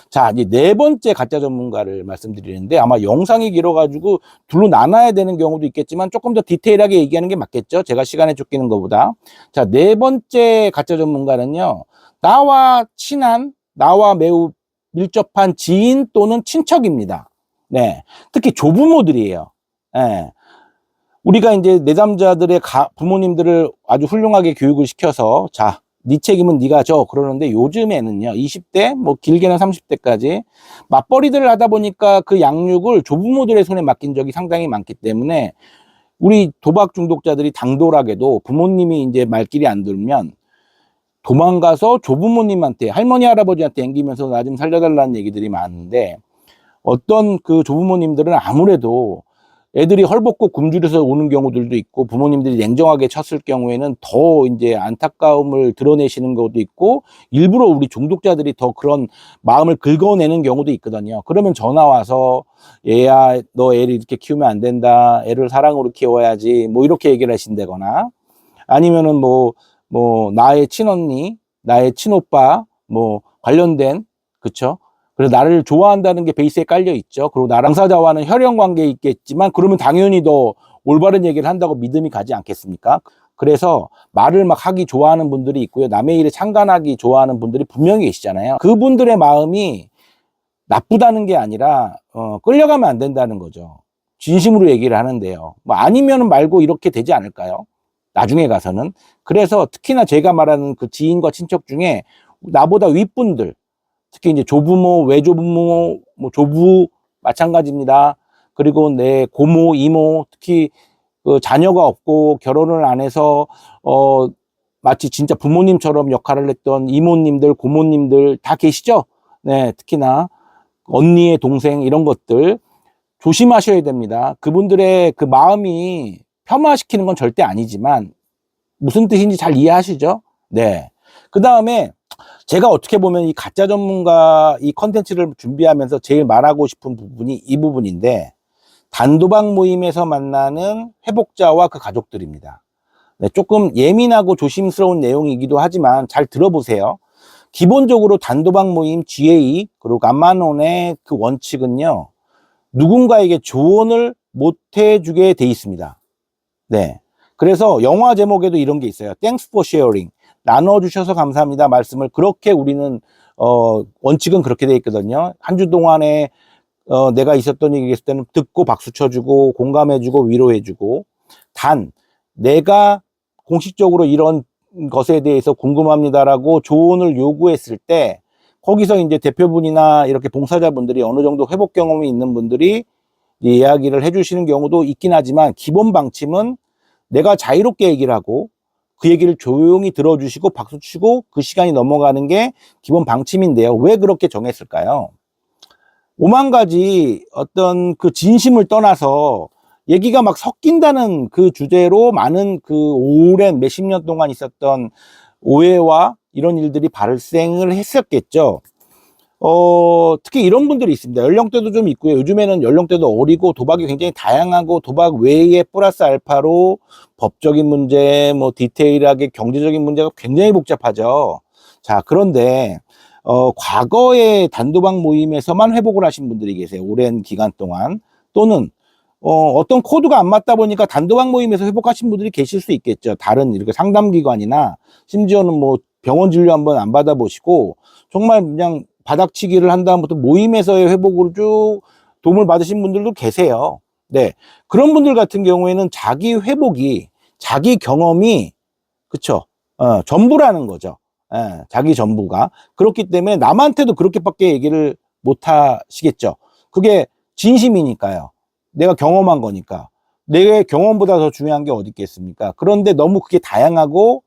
자, 이제 네 번째 가짜 전문가를 말씀드리는데, 아마 영상이 길어가지고 둘로 나눠야 되는 경우도 있겠지만 조금 더 디테일하게 얘기하는 게 맞겠죠? 제가 시간에 쫓기는 것보다. 자, 네 번째 가짜 전문가는요, 나와 친한, 나와 매우 밀접한 지인 또는 친척입니다. 네. 특히 조부모들이에요. 네. 우리가 이제 내담자들의 부모님들을 아주 훌륭하게 교육을 시켜서, 자, 네 책임은 네가 져 그러는데, 요즘에는요 20대 뭐 길게는 30대까지 맞벌이들을 하다 보니까 그 양육을 조부모들의 손에 맡긴 적이 상당히 많기 때문에, 우리 도박 중독자들이 당돌하게도 부모님이 이제 말귀리 안 들으면 도망가서 조부모님한테, 할머니 할아버지한테 앵기면서 나 좀 살려달라는 얘기들이 많은데, 어떤 그 조부모님들은 아무래도 애들이 헐벗고 굶주려서 오는 경우들도 있고, 부모님들이 냉정하게 쳤을 경우에는 더 이제 안타까움을 드러내시는 것도 있고, 일부러 우리 중독자들이 더 그런 마음을 긁어내는 경우도 있거든요. 그러면 전화 와서, 얘야 너 애를 이렇게 키우면 안 된다, 애를 사랑으로 키워야지, 뭐 이렇게 얘기를 하신다거나, 아니면은 나의 친언니, 나의 친오빠, 뭐 관련된, 그쵸? 그래서 나를 좋아한다는 게 베이스에 깔려 있죠. 그리고 나랑 당사자와는 혈연 관계에 있겠지만, 그러면 당연히 더 올바른 얘기를 한다고 믿음이 가지 않겠습니까? 그래서 말을 막 하기 좋아하는 분들이 있고요. 남의 일에 참관하기 좋아하는 분들이 분명히 계시잖아요. 그분들의 마음이 나쁘다는 게 아니라 끌려가면 안 된다는 거죠. 진심으로 얘기를 하는데요. 뭐 아니면 말고 이렇게 되지 않을까요? 나중에 가서는. 그래서 특히나 제가 말하는 그 지인과 친척 중에 나보다 윗분들, 특히 이제 조부모, 외조부모, 뭐 조부 마찬가지입니다. 그리고 내 고모, 이모, 특히 그 자녀가 없고 결혼을 안 해서 마치 진짜 부모님처럼 역할을 했던 이모님들, 고모님들 다 계시죠? 네, 특히나 언니의 동생 이런 것들 조심하셔야 됩니다. 그분들의 그 마음이 폄하시키는 건 절대 아니지만 무슨 뜻인지 잘 이해하시죠? 네. 그 다음에 제가 어떻게 보면 이 가짜 전문가 이 컨텐츠를 준비하면서 제일 말하고 싶은 부분이 이 부분인데, 단도박 모임에서 만나는 회복자와 그 가족들입니다. 네, 조금 예민하고 조심스러운 내용이기도 하지만 잘 들어보세요. 기본적으로 단도박 모임 GA 그리고 감마논의 그 원칙은요, 누군가에게 조언을 못 해주게 돼 있습니다. 네. 그래서 영화 제목에도 이런 게 있어요. Thanks for sharing. 나눠주셔서 감사합니다. 말씀을 그렇게 우리는, 원칙은 그렇게 돼 있거든요. 한 주 동안에, 내가 있었던 얘기 있을 때는 듣고 박수 쳐주고, 공감해주고, 위로해주고. 단, 내가 공식적으로 이런 것에 대해서 궁금합니다라고 조언을 요구했을 때, 거기서 이제 대표분이나 이렇게 봉사자분들이 어느 정도 회복 경험이 있는 분들이 이야기를 해주시는 경우도 있긴 하지만, 기본 방침은 내가 자유롭게 얘기를 하고 그 얘기를 조용히 들어주시고 박수치고 그 시간이 넘어가는 게 기본 방침인데요. 왜 그렇게 정했을까요? 오만 가지 어떤 그 진심을 떠나서 얘기가 막 섞인다는 그 주제로 많은 그 오랜 몇십 년 동안 있었던 오해와 이런 일들이 발생을 했었겠죠. 특히 이런 분들이 있습니다. 연령대도 좀 있고요. 요즘에는 연령대도 어리고 도박이 굉장히 다양하고, 도박 외에 플러스 알파로 법적인 문제, 뭐 디테일하게 경제적인 문제가 굉장히 복잡하죠. 자, 그런데 과거에 단도박 모임에서만 회복을 하신 분들이 계세요. 오랜 기간 동안. 또는 어떤 코드가 안 맞다 보니까 단도박 모임에서 회복하신 분들이 계실 수 있겠죠. 다른 이렇게 상담기관이나 심지어는 뭐 병원 진료 한번 안 받아보시고 정말 그냥 바닥치기를 한 다음부터 모임에서의 회복으로 쭉 도움을 받으신 분들도 계세요. 네. 그런 분들 같은 경우에는 자기 회복이, 자기 경험이, 그쵸? 전부라는 거죠. 예, 자기 전부가. 그렇기 때문에 남한테도 그렇게밖에 얘기를 못 하시겠죠. 그게 진심이니까요. 내가 경험한 거니까. 내 경험보다 더 중요한 게 어디 있겠습니까? 그런데 너무 그게 다양하고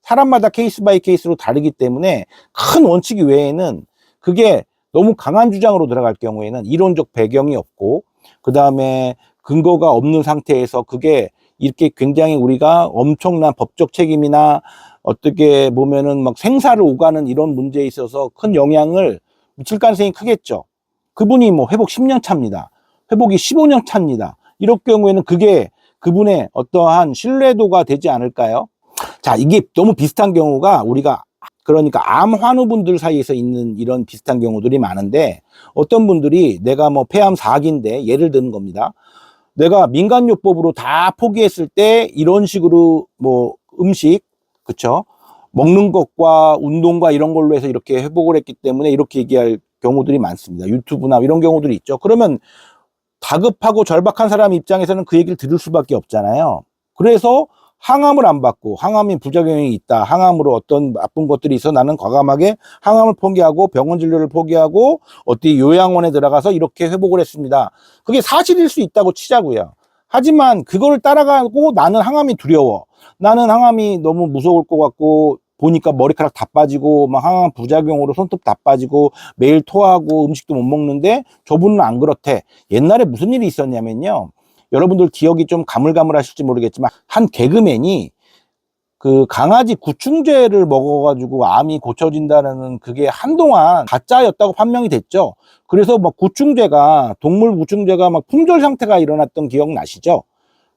사람마다 케이스 바이 케이스로 다르기 때문에 큰 원칙 외에는, 그게 너무 강한 주장으로 들어갈 경우에는 이론적 배경이 없고, 그 다음에 근거가 없는 상태에서 그게 이렇게 굉장히 우리가 엄청난 법적 책임이나 어떻게 보면은 막 생사를 오가는 이런 문제에 있어서 큰 영향을 미칠 가능성이 크겠죠. 그분이 뭐 회복 10년 차입니다. 회복이 15년 차입니다. 이럴 경우에는 그게 그분의 어떠한 신뢰도가 되지 않을까요? 자, 이게 너무 비슷한 경우가 우리가 그러니까 암 환우분들 사이에서 있는 이런 비슷한 경우들이 많은데, 어떤 분들이 내가 뭐 폐암 4기인데 예를 드는 겁니다. 내가 민간요법으로 다 포기했을 때 이런 식으로 뭐 음식, 그쵸? 먹는 것과 운동과 이런 걸로 해서 이렇게 회복을 했기 때문에 이렇게 얘기할 경우들이 많습니다. 유튜브나 이런 경우들이 있죠. 그러면 다급하고 절박한 사람 입장에서는 그 얘기를 들을 수밖에 없잖아요. 그래서 항암을 안 받고, 항암이 부작용이 있다, 항암으로 어떤 나쁜 것들이 있어 나는 과감하게 항암을 포기하고 병원 진료를 포기하고 어디 요양원에 들어가서 이렇게 회복을 했습니다. 그게 사실일 수 있다고 치자고요. 하지만 그걸 따라가고 나는 항암이 두려워, 나는 항암이 너무 무서울 것 같고 보니까 머리카락 다 빠지고 막 항암 부작용으로 손톱 다 빠지고 매일 토하고 음식도 못 먹는데 저분은 안 그렇대. 옛날에 무슨 일이 있었냐면요, 여러분들 기억이 좀 가물가물하실지 모르겠지만 한 개그맨이 그 강아지 구충제를 먹어가지고 암이 고쳐진다는 그게 한동안 가짜였다고 판명이 됐죠. 그래서 뭐 구충제가, 동물 구충제가 막 품절 상태가 일어났던 기억 나시죠?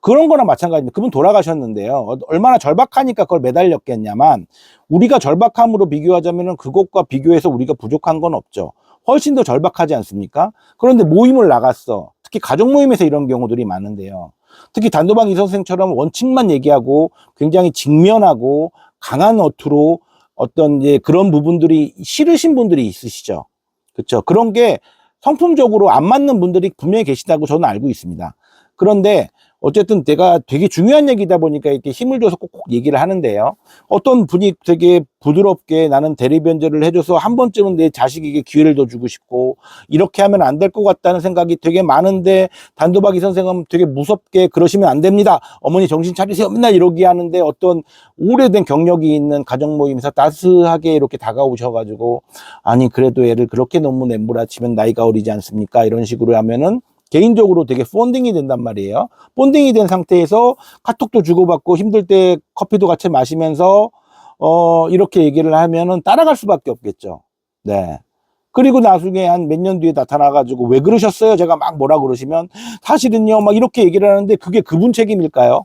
그런 거나 마찬가지입니다. 그분 돌아가셨는데요. 얼마나 절박하니까 그걸 매달렸겠냐만, 우리가 절박함으로 비교하자면 그것과 비교해서 우리가 부족한 건 없죠. 훨씬 더 절박하지 않습니까? 그런데 모임을 나갔어. 특히 가족 모임에서 이런 경우들이 많은데요. 특히 단도박 이 선생처럼 원칙만 얘기하고 굉장히 직면하고 강한 어투로 어떤 이제 그런 부분들이 싫으신 분들이 있으시죠. 그렇죠. 그런 게 성품적으로 안 맞는 분들이 분명히 계시다고 저는 알고 있습니다. 그런데 어쨌든 내가 되게 중요한 얘기다 보니까 이렇게 힘을 줘서 꼭 얘기를 하는데요. 어떤 분이 되게 부드럽게 나는 대리변제를 해줘서 한 번쯤은 내 자식에게 기회를 더 주고 싶고 이렇게 하면 안 될 것 같다는 생각이 되게 많은데, 단도박 이 선생은 되게 무섭게 그러시면 안 됩니다, 어머니 정신 차리세요, 맨날 이러게 하는데, 어떤 오래된 경력이 있는 가정 모임에서 따스하게 이렇게 다가오셔가지고 아니 그래도 애를 그렇게 너무 내몰아치면 나이가 어리지 않습니까, 이런 식으로 하면은 개인적으로 되게 본딩이 된단 말이에요. 본딩이 된 상태에서 카톡도 주고받고 힘들 때 커피도 같이 마시면서 이렇게 얘기를 하면은 따라갈 수밖에 없겠죠. 네. 그리고 나중에 한 몇 년 뒤에 나타나가지고 왜 그러셨어요? 제가 막 뭐라 그러시면 사실은요 막 이렇게 얘기를 하는데, 그게 그분 책임일까요?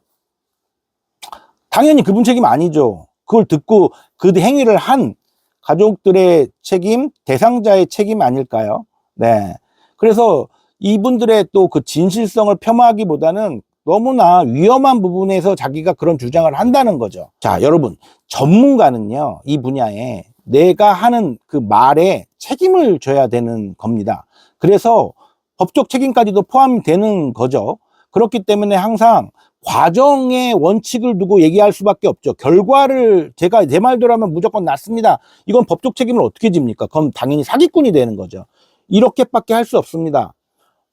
당연히 그분 책임 아니죠. 그걸 듣고 그 행위를 한 가족들의 책임, 대상자의 책임 아닐까요? 네. 그래서 이분들의 또 그 진실성을 폄하하기보다는 너무나 위험한 부분에서 자기가 그런 주장을 한다는 거죠. 자, 여러분, 전문가는요, 이 분야에 내가 하는 그 말에 책임을 져야 되는 겁니다. 그래서 법적 책임까지도 포함이 되는 거죠. 그렇기 때문에 항상 과정의 원칙을 두고 얘기할 수밖에 없죠. 결과를 제가 제 말대로 하면 무조건 낫습니다, 이건 법적 책임을 어떻게 집니까? 그럼 당연히 사기꾼이 되는 거죠. 이렇게밖에 할 수 없습니다.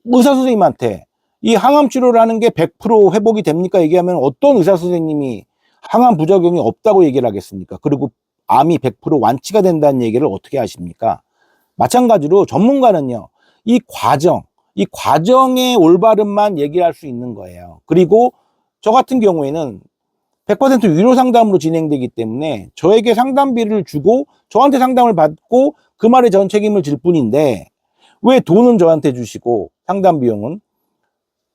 의사 선생님한테 이 항암 치료를 하는 게 100% 회복이 됩니까? 얘기하면 어떤 의사 선생님이 항암 부작용이 없다고 얘기를 하겠습니까? 그리고 암이 100% 완치가 된다는 얘기를 어떻게 하십니까? 마찬가지로 전문가는요, 이 과정의 올바름만 얘기할 수 있는 거예요. 그리고 저 같은 경우에는 100% 유료 상담으로 진행되기 때문에 저에게 상담비를 주고 저한테 상담을 받고 그 말에 전 책임을 질 뿐인데, 왜 돈은 저한테 주시고 상담 비용은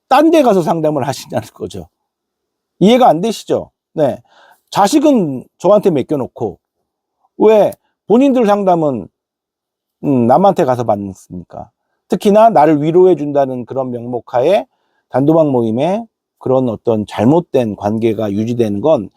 딴 데 가서 상담을 하시냐는 거죠. 이해가 안 되시죠? 네. 자식은 저한테 맡겨놓고 왜 본인들 상담은 남한테 가서 받습니까? 특히나 나를 위로해 준다는 그런 명목하에 단도박 모임에 그런 어떤 잘못된 관계가 유지되는 건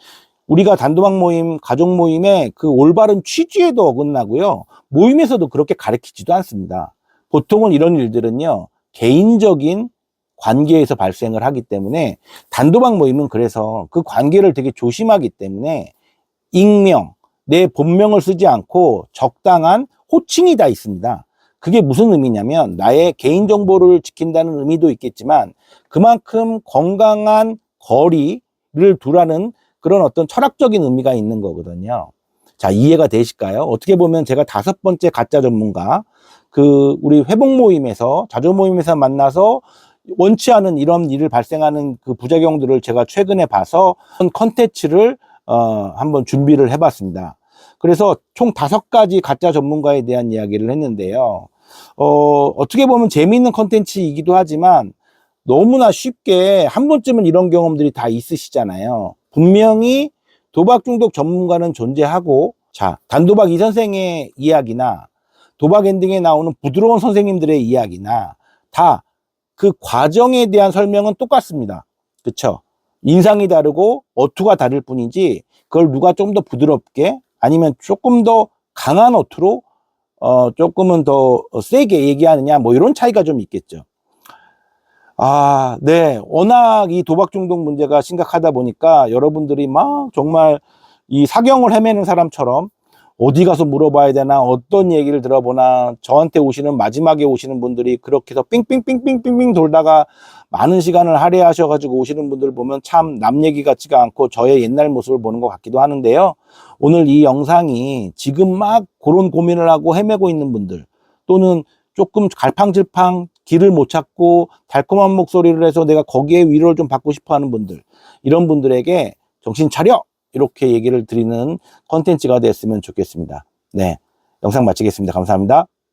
우리가 단도박 모임, 가족 모임의 그 올바른 취지에도 어긋나고요, 모임에서도 그렇게 가르치지도 않습니다. 보통은 이런 일들은요, 개인적인 관계에서 발생을 하기 때문에 단도박 모임은 그래서 그 관계를 되게 조심하기 때문에 익명, 내 본명을 쓰지 않고 적당한 호칭이 다 있습니다. 그게 무슨 의미냐면 나의 개인정보를 지킨다는 의미도 있겠지만 그만큼 건강한 거리를 두라는 그런 어떤 철학적인 의미가 있는 거거든요. 자, 이해가 되실까요? 어떻게 보면 제가 5번째 가짜 전문가, 그 우리 회복 모임에서, 자조 모임에서 만나서 원치 않은 이런 일을 발생하는 그 부작용들을 제가 최근에 봐서 컨텐츠를 한번 준비를 해봤습니다. 그래서 총 5가지 가짜 전문가에 대한 이야기를 했는데요. 어떻게 보면 재미있는 컨텐츠이기도 하지만 너무나 쉽게 한 번쯤은 이런 경험들이 다 있으시잖아요. 분명히 도박 중독 전문가는 존재하고 자, 단도박 이 선생의 이야기나 도박 엔딩에 나오는 부드러운 선생님들의 이야기나 다 그 과정에 대한 설명은 똑같습니다. 그쵸? 인상이 다르고 어투가 다를 뿐이지 그걸 누가 좀 더 부드럽게 아니면 조금 더 강한 어투로 조금은 더 세게 얘기하느냐 뭐 이런 차이가 좀 있겠죠. 아, 네. 워낙 이 도박 중독 문제가 심각하다 보니까 여러분들이 막 정말 이 사경을 헤매는 사람처럼 어디 가서 물어봐야 되나, 어떤 얘기를 들어보나, 저한테 오시는, 마지막에 오시는 분들이 그렇게 해서 삥삥삥삥삥삥 돌다가 많은 시간을 할애하셔가지고 오시는 분들 보면 참 남 얘기 같지가 않고 저의 옛날 모습을 보는 것 같기도 하는데요. 오늘 이 영상이 지금 막 그런 고민을 하고 헤매고 있는 분들, 또는 조금 갈팡질팡 길을 못 찾고 달콤한 목소리를 해서 내가 거기에 위로를 좀 받고 싶어 하는 분들, 이런 분들에게 정신 차려! 이렇게 얘기를 드리는 컨텐츠가 됐으면 좋겠습니다. 네. 영상 마치겠습니다. 감사합니다.